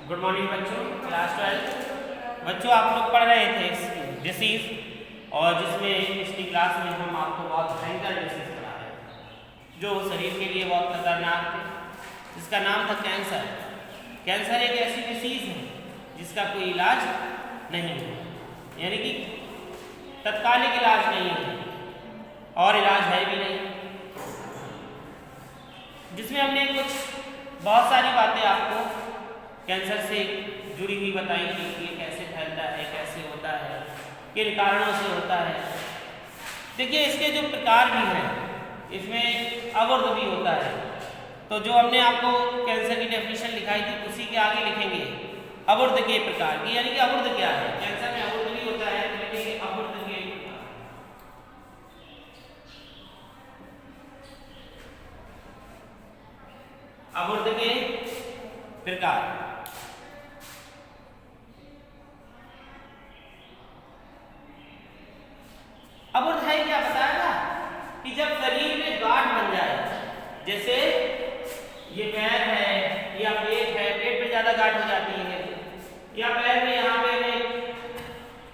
Good morning बच्चों, class 12। बच्चों आप लोग पढ़ रहे थे डिसीज, और जिसमें पिछली क्लास में हम आपको बहुत भयंकर डिसीज पढ़ा रहे थे जो शरीर के लिए बहुत खतरनाक थे, जिसका नाम था कैंसर। कैंसर एक ऐसी डिसीज है जिसका कोई इलाज नहीं है, यानी कि तत्कालिक इलाज नहीं है और इलाज है भी नहीं। जिसमें हमने कुछ बहुत सारी बातें आपको कैंसर से जुड़ी हुई बताई थी कि ये कैसे फैलता है, कैसे होता है, किन कारणों से होता है। देखिए इसके जो प्रकार भी हैं, इसमें अवरोध भी होता है। तो जो हमने आपको कैंसर की डेफिनेशन लिखाई थी उसी के आगे लिखेंगे अवरोध के प्रकार की, यानी कि अवरोध क्या है। कैंसर में अवरोध भी होता है, तो लिखेंगे अवरोध के प्रकार। अवरोध के प्रकार। अवरोध है क्या बताया था कि जब शरीर में गांठ बन जाए, जैसे ये पैर है या पेट है, पेट पे ज्यादा गांठ हो जाती है, या पैर में यहाँ पे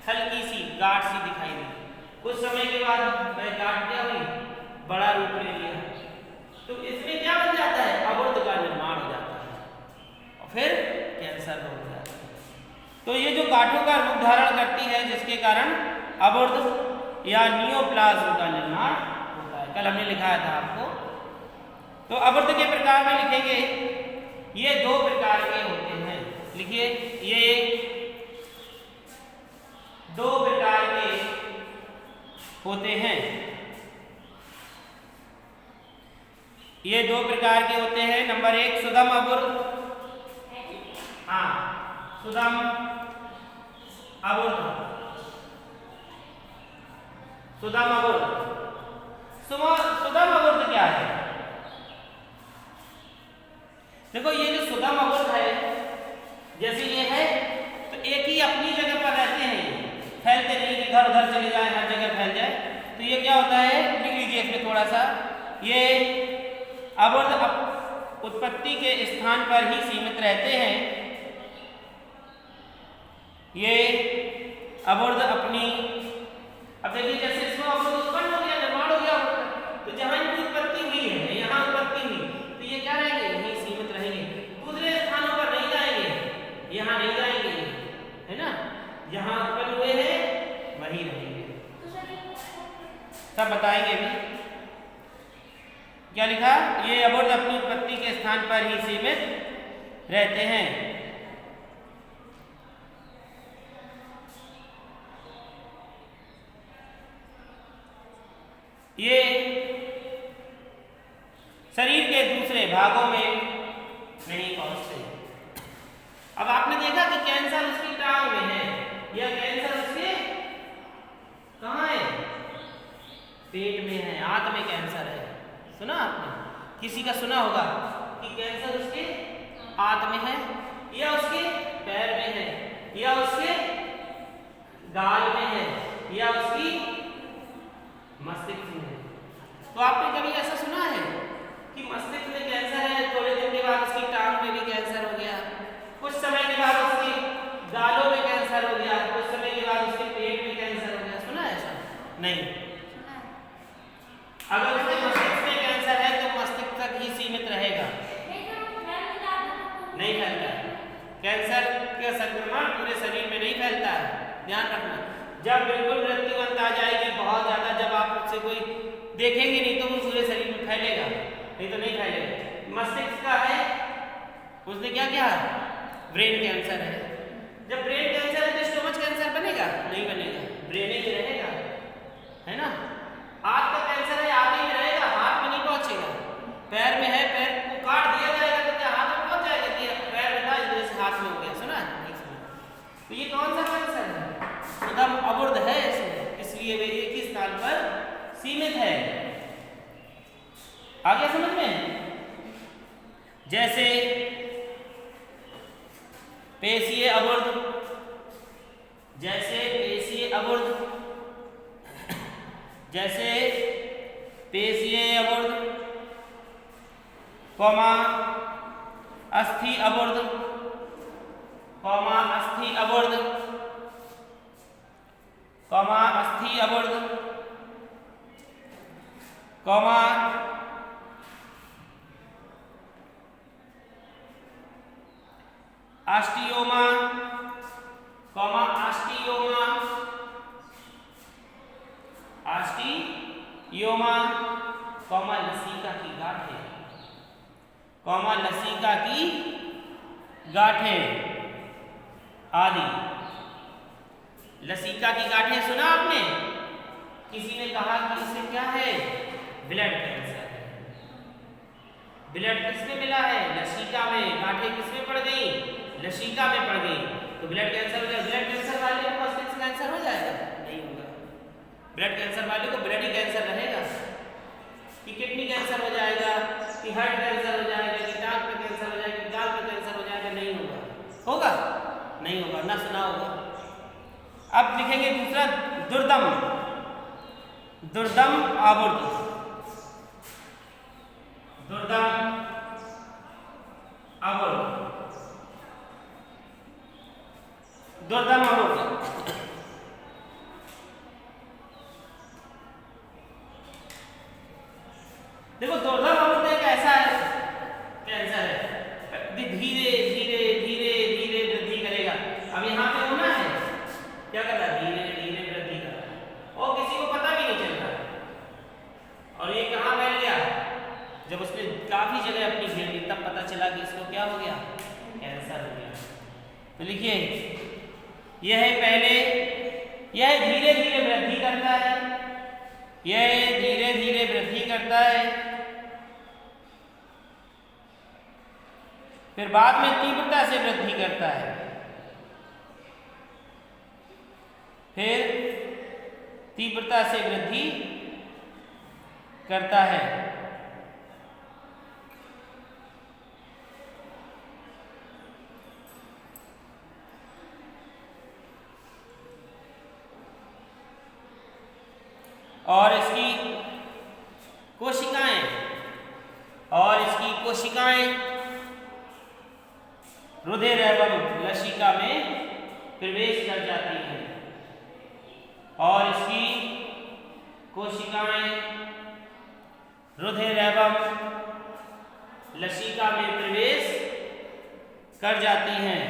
हल्की सी गांठ सी दिखाई दी, कुछ समय के बाद वह गांठ क्या हुई, बड़ा रूप ले लिया, तो इसमें क्या बन जाता है, अवरोध का निर्माण हो जाता है और फिर कैंसर हो जाता है। तो ये जो गांठों का रूप धारण करती है, जिसके कारण अवरोध या नियोप्लाज्म का निर्माण होता है। कल हमने लिखाया था आपको। तो अवरोध के प्रकार में लिखेंगे ये दो प्रकार के होते हैं। लिखिए ये दो प्रकार के होते हैं। ये दो प्रकार के होते हैं। नंबर एक सुदम अवरोध, सुदम अवरोध, सुदम अवरोध। सुदम अवरोध क्या है? देखो ये जो सुदम अवरोध है, जैसे ये है तो एक ही अपनी जगह पर रहते हैं, फैलते नहीं, इधर उधर चले जाए, हर जगह फैल जाए। तो ये क्या होता है, लिख लीजिए इसमें थोड़ा सा, ये अवरोध उत्पत्ति के स्थान पर ही सीमित रहते हैं। ये अवरोध अपनी, अब देखिए जैसे इसमें अवरोध उत्पन्न हो गया, निर्माण हो गया, तो जहां इनकी उत्पत्ति हुई है, यहाँ उत्पत्ति हुई, तो ये क्या रहेंगे, यहीं सीमित रहेंगे, दूसरे स्थानों पर नहीं जाएंगे, यहाँ नहीं जाएंगे, है ना, जहां उत्पन्न हुए हैं वहीं रहेंगे। सब बताएंगे भी। क्या लिखा, ये अवरोध अपनी उत्पत्ति के स्थान पर ही सीमित रहते हैं। ये शरीर के दूसरे भागों में नहीं पहुंचते। अब आपने देखा कि कैंसर उसकी टांग में है, या कैंसर उसके कहाँ है, पेट में है, आंत में कैंसर है। सुना आपने, किसी का सुना होगा कि कैंसर उसके आंत में है, या उसके पैर में है, या उसके गाल में है, या उसकी मस्तिष्क में है। तो आपने कभी ऐसा सुना है कि मस्तिष्क में कैंसर है, थोड़े दिन के बाद उसकी टांग में भी कैंसर हो गया, कुछ समय के बाद उसकी गालों में कैंसर हो गया, कुछ समय के बाद उसके पेट में कैंसर हो गया? सुना है ऐसा? नहीं। अगर उसके मस्तिष्क में कैंसर है तो मस्तिष्क तक ही सीमित रहेगा, नहीं फैलता है। कैंसर का संक्रमण पूरे शरीर में नहीं फैलता है, ध्यान रखना। जब बिल्कुल मृत्यु अंत आ जाएगी, बहुत ज्यादा, जब आप उससे कोई देखेंगे नहीं तो वो पूरे शरीर में फैलेगा, नहीं तो नहीं फैलेगा। मस्तिष्क का है, उसने क्या किया, ब्रेन कैंसर है। जब ब्रेन कैंसर है तो स्टोमच कैंसर बनेगा? नहीं बनेगा, ब्रेन ही रहेगा, है ना। हाथ का कैंसर है, हाथ ही में रहेगा, हाथ में नहीं पहुंचेगा। पैर में है, पैर को काट दिया जाएगा तो क्या हाथ में पहुंच जाएगा कि पैर में था, इस वजह से हाथ में हो गया? सुना नहीं सुना? तो ये कौन सा कैंसर है? सुदम अवरोध है इसलिए वे एक ही स्थान पर सीमित है। आ गया समझ में? जैसे पेशीय अवरोध, जैसे पेशीय अवरोध, जैसे पेशीय अवरोध, अस्थि अवरोध, कॉमा अस्थि अवुर्ध, कॉमा अस्थि अवुर्ध, comma osteoma, comma osteoma, osteoma, comma लसिका की गांठें, कॉमा लसिका की गांठें आदि। लसिका की गांठें सुना आपने? किसी ने कहा कि इसे क्या है? ब्लड कैंसर है। ब्लड किसमें मिला है? लसिका में। गांठें किसमें पड़ गई? लसिका में पड़ गई, तो ब्लड कैंसर हो जाएगा। ब्लड कैंसर वाले को मस्तिष्क कैंसर हो जाएगा? नहीं होगा। ब्लड कैंसर वाले को ब्लड ही कैंसर रहेगा, कि किडनी कैंसर हो जाएगा, कि हार्ट कैंसर हो जाएगा, कि दांत में कैंसर हो जाएगा, कि गाल में कैंसर हो जाएगा? नहीं होगा। होगा? नहीं होगा, ना सुना होगा। अब लिखेंगे दूसरा, दुर्दम, दुर्दम आवर्त, दुर्दम आवर्त, दुर्दम आवर्त। देखो दुर्दम आवर्त एक ऐसा कैंसर है, धीरे धीरे धीरे धीरे वृद्धि करेगा। अब यहाँ पे होना है क्या कर रहा है? धीरे धीरे वृद्धि कर रहा है और किसी को पता भी नहीं चल रहा है। और ये कहाँ फैल गया? जब उसने काफी जगह अपनी घेर ली तब पता चला कि इसको क्या हो गया? कैंसर हो गया। तो लिखिए, यह है पहले, यह धीरे धीरे वृद्धि करता है, यह धीरे धीरे वृद्धि करता है, फिर बाद में तीव्रता से वृद्धि करता है, फिर तीव्रता से वृद्धि करता है। और इसकी कोशिकाएं, और इसकी कोशिकाएं रुधिर एवं लसिका में प्रवेश कर जाती हैं, और इसकी कोशिकाएं रुधिर एवं लसिका में प्रवेश कर जाती हैं।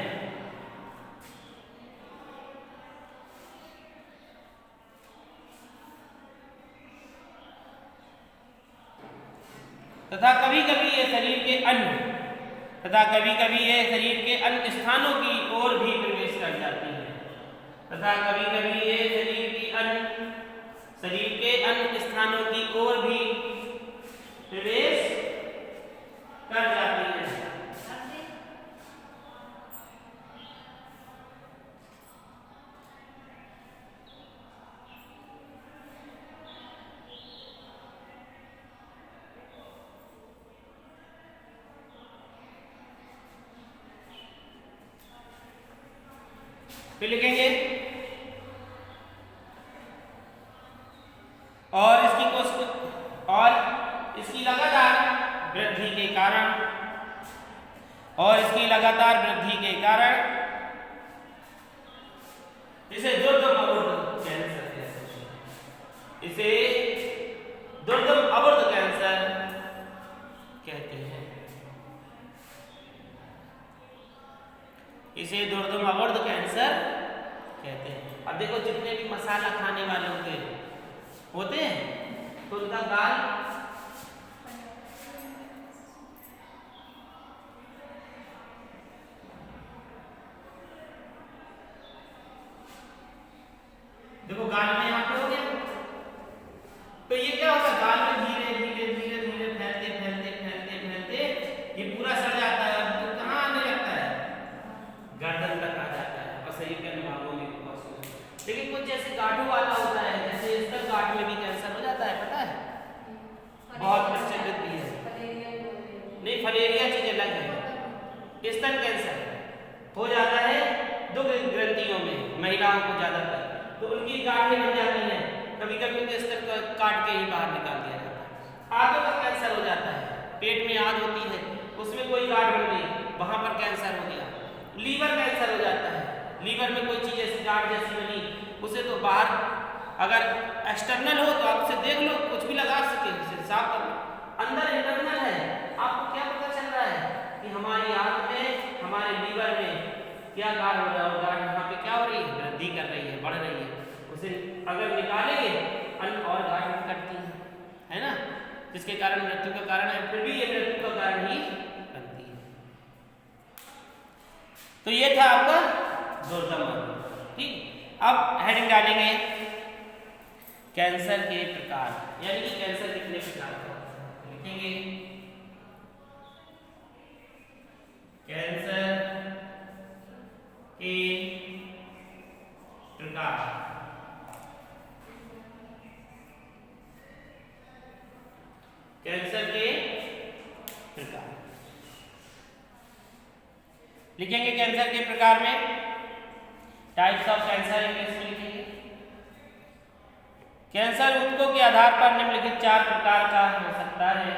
तथा कभी कभी ये शरीर के अन्य स्थानों की ओर भी प्रवेश कर जाती है, तथा कभी कभी ये शरीर के अन्य स्थानों की ओर भी प्रवेश कर जाती है। फिर लिखेंगे, और इसकी लगातार वृद्धि के कारण, और इसकी लगातार वृद्धि के कारण इसे दुर्दम अवुर्ध कैंसर कहते हैं। इसे दुर्दम अवुर्ध कैंसर कहते हैं। इसे दुर्दम अवुर्ध कैंसर कहते हैं। अब देखो, जितने भी मसाला खाने वाले होते हैं तो उनका गाल देखो, गाल में यहाँ पे हो गया, तो ये क्या होगा? गाल में धीरे धीरे धीरे धीरे फैलते फैलते फैलते फैलते ये पूरा सड़ जाता है। तो कहाँ आने लगता है? गर्दन तक आ जाता है और शरीर के अन्य भागों में पहुंचता है। लेकिन कुछ जैसे गांठों वाला होता है, जैसे स्तन गांठ में भी कैंसर हो जाता है, पता है? बहुत प्रचलित भी है। नहीं, फलेरिया चीज अलग है। स्तन कैंसर हो जाता है दुग्ध ग्रंथियों में, महिलाओं को ज्यादातर, तो उनकी गांठें बन जाती हैं। कभी कभी उनके स्तर को काट के ही बाहर निकाल दिया जाता है। आंतों का कैंसर हो जाता है, पेट में आंत होती है, उसमें कोई गांठ बन गई, वहां पर कैंसर हो गया। लीवर कैंसर हो जाता है। लीवर में कोई चीज ऐसी गांठ जैसी बनी, उसे तो बाहर अगर एक्सटर्नल हो तो आप उसे देख लो, कुछ भी लगा सके, उसे साफ कर लो। अंदर इंटरनल है, आपको क्या पता चल रहा है कि हमारी आंत में, हमारे लीवर में क्या गांठ हो रहा है, और गांठ वहाँ पे क्या हो रही है, वृद्धि कर रही है, बढ़ रही है। उसे अगर निकालेंगे अन्य और गांठ कटती है ना, जिसके कारण मृत्यु का कारण है, फिर भी ये मृत्यु का कारण ही बनती है। तो ये था आपका दुर्दम रोग। ठीक, अब हेडिंग डालेंगे कैंसर के प्रकार, यानी कि कैंसर कितने प्रकार का लिखेंगे। कैंसर के प्रकार, कैंसर के प्रकार लिखेंगे। कैंसर के प्रकार में टाइप्स ऑफ कैंसर इंग्लिश में लिखेंगे। कैंसर ऊतकों के आधार पर निम्नलिखित 4 प्रकार का हो सकता है।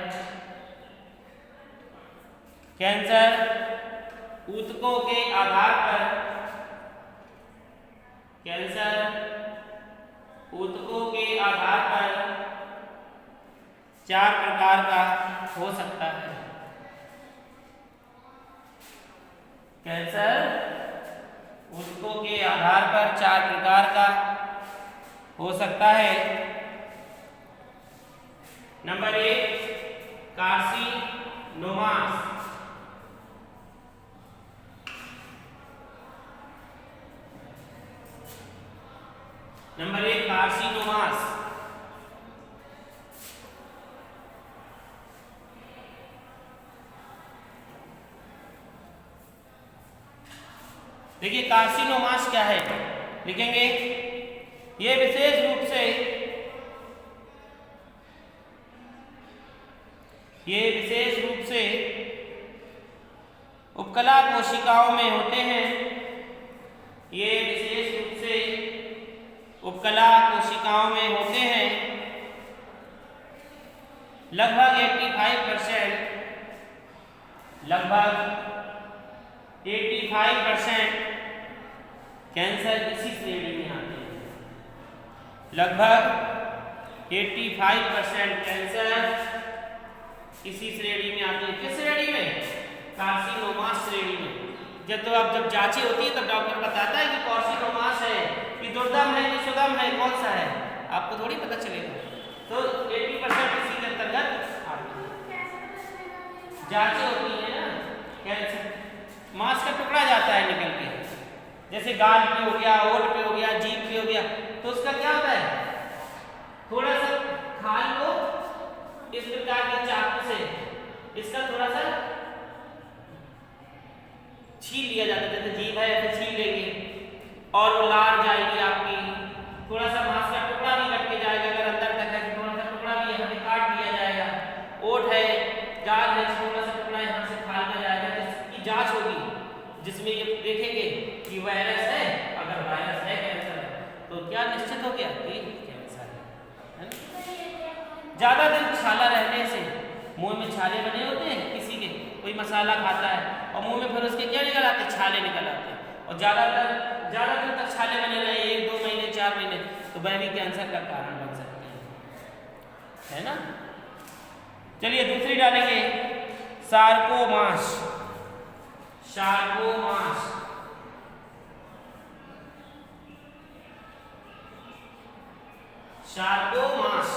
कैंसर ऊतकों के आधार पर, कैंसर ऊतकों के आधार पर 4 प्रकार का हो सकता है। कैंसर ऊतकों के आधार पर 4 प्रकार का हो सकता है। Number 1 carcinomas, number 1 carcinomas. देखिए कार्सिनोमास क्या है, लिखेंगे ये विशेष रूप से उपकला कोशिकाओं में होते हैं। ये विशेष रूप से उपकला कोशिकाओं में होते हैं। लगभग 85% कैंसर इसी श्रेणी में आते हैं। लगभग 85% कैंसर इसी श्रेणी में आते हैं। किस श्रेणी में? कार्सिनोमास श्रेणी में। जब जांचें होती है तब डॉक्टर बताता है कि कार्सिनोमास है, कि दुर्दम है, कि सुगम है, कौन सा है, आपको थोड़ी पता चलेगा। तो 80% इसी के अंतर्गत आते हैं। जांचें होती है ना, कैंसर मांस का टुकड़ा जाता है निकल के, जैसे गाल पे हो गया, ओठ पे हो गया, जीभ पे हो गया, तो उसका क्या होता है, थोड़ा सा खाल को इस प्रकार के चाकू से इसका थोड़ा सा छील लिया जाता है, जैसे जीभ है ऐसे छील लेंगे और वो लार जाएगी आपकी, थोड़ा सा मांस का टुकड़ा भी कट के जाएगा, अगर अंदर तक है तो थोड़ा सा टुकड़ा भी यहाँ पे काट दिया जाएगा। ओठ है, गाल है, थोड़ा सा टुकड़ा यहाँ से खाल का जाएगा, जिसकी जांच होगी, जिसमें ये देखेंगे कि वायरस है। अगर वायरस है, कैंसर है, तो क्या निश्चित हो गया कि कैंसर है। ज्यादा दिन छाला रहने से मुंह में छाले बने होते हैं, किसी के कोई मसाला खाता है और मुंह में फिर उसके क्या निकल आते हैं, छाले निकल आते हैं, और ज्यादा दिन तक छाले बने रहे, 1-2 महीने 4 महीने, तो वह भी कैंसर का कारण बन सकते हैं, है ना। चलिए दूसरी डालेंगे सार्कोमास। सार्कोमास, सार्कोमास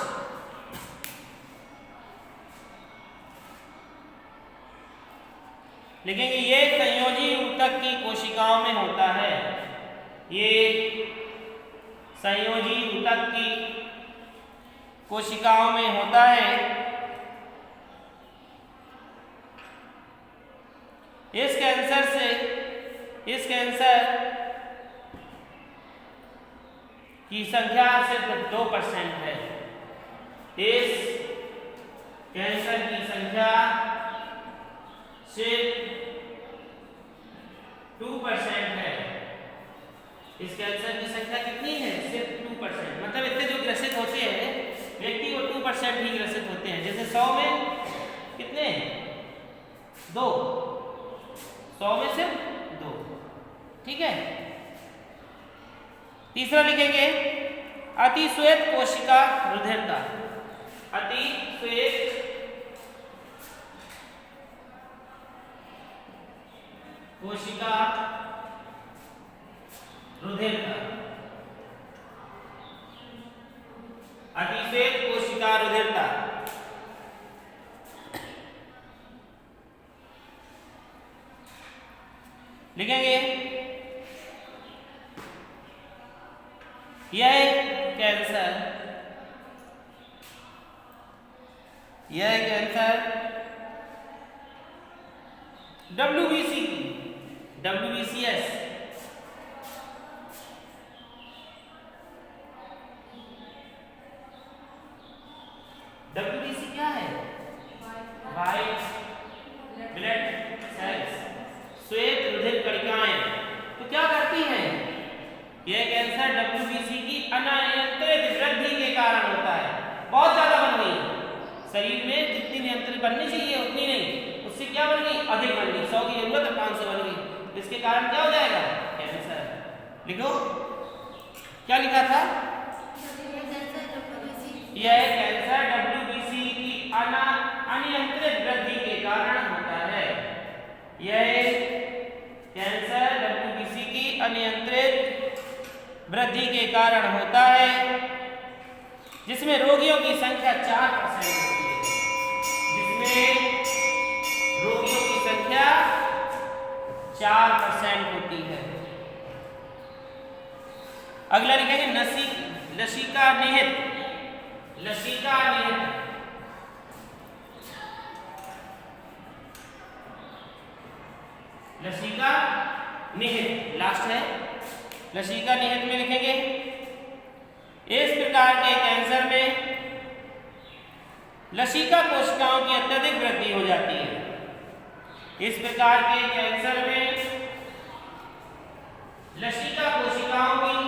लिखेंगे ये संयोजी ऊतक की कोशिकाओं में होता है। ये संयोजी ऊतक की कोशिकाओं में होता है। इस कैंसर की संख्या सिर्फ 2% है। इस कैंसर की संख्या सिर्फ 2% है। इस कैंसर की संख्या कितनी है? सिर्फ 2%। मतलब इतने जो ग्रसित होते हैं व्यक्ति, वो 2% ही ग्रसित होते हैं। जैसे 100 में कितने? 2, 100 में सिर्फ 2, ठीक है। तीसरा लिखेंगे अतिश्वेत कोशिका रुधिरता। अतिश्वेत कोशिका रुधिरता। अतिश्वेत कोशिका रुधिरता लिखेंगे यह कैंसर WBC की WBCS WBC क्या है? वाइट ब्लड सेल्स, श्वेत रुधिर कणिकाएं। तो क्या करती हैं? यह कैंसर WBC की अनियंत्रित वृद्धि के कारण होता है। बहुत ज्यादा बन गई, शरीर में जितनी नियंत्रित बननी चाहिए उतनी नहीं, उससे क्या बन गई? अधिक बन गई। 100 की जरूरत है 500 बन गई। इसके कारण क्या हो जाएगा? कैंसर। लिखो, क्या लिखा था? यह कैंसर WBC की अनियंत्रित वृद्धि के कारण होता है। यह कैंसर WBC की अनियंत्रित वृद्धि के कारण होता है, जिसमें रोगियों की संख्या 4% होती है। जिसमें रोगियों की संख्या 4% होती है। अगला लिखेंगे लसिका निहित। लसिका निहित लसिका निहित लास्ट है। लसिका निहित में लिखेंगे इस प्रकार के कैंसर में लसिका कोशिकाओं की अत्यधिक वृद्धि हो जाती है। इस प्रकार के कैंसर में लसिका कोशिकाओं की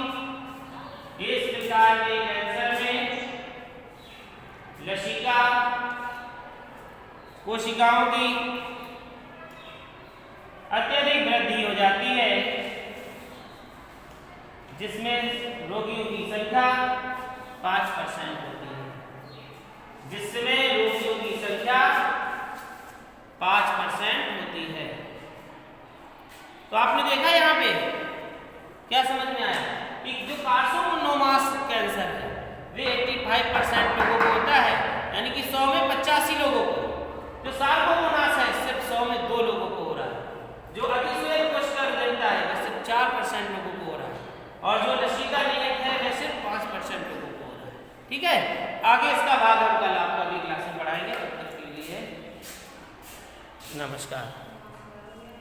लसिका कोशिकाओं की अत्यधिक वृद्धि हो जाती है, जिसमें रोगियों की संख्या 5% होती है। जिसमें रोगियों की संख्या 5% होती है। तो आपने देखा यहाँ पे क्या समझ में आया कि जो कार्सिनोमास कैंसर है वे 85% लोगों को होता है, यानी कि 100 में 85 लोगों को। जो सार्कोमोनास है सिर्फ 100 में 2 लोगों को हो रहा है। जो अतिश्वेत कोशिका रुधिरता है वह सिर्फ 4% लोगों को हो रहा है, और जो लसिका निहित है वह सिर्फ 5% लोगों को हो रहा है। ठीक है, आगे इसका भाग हम कल आपको अगली क्लास में पढ़ाएंगे। तब तक के लिए नमस्कार।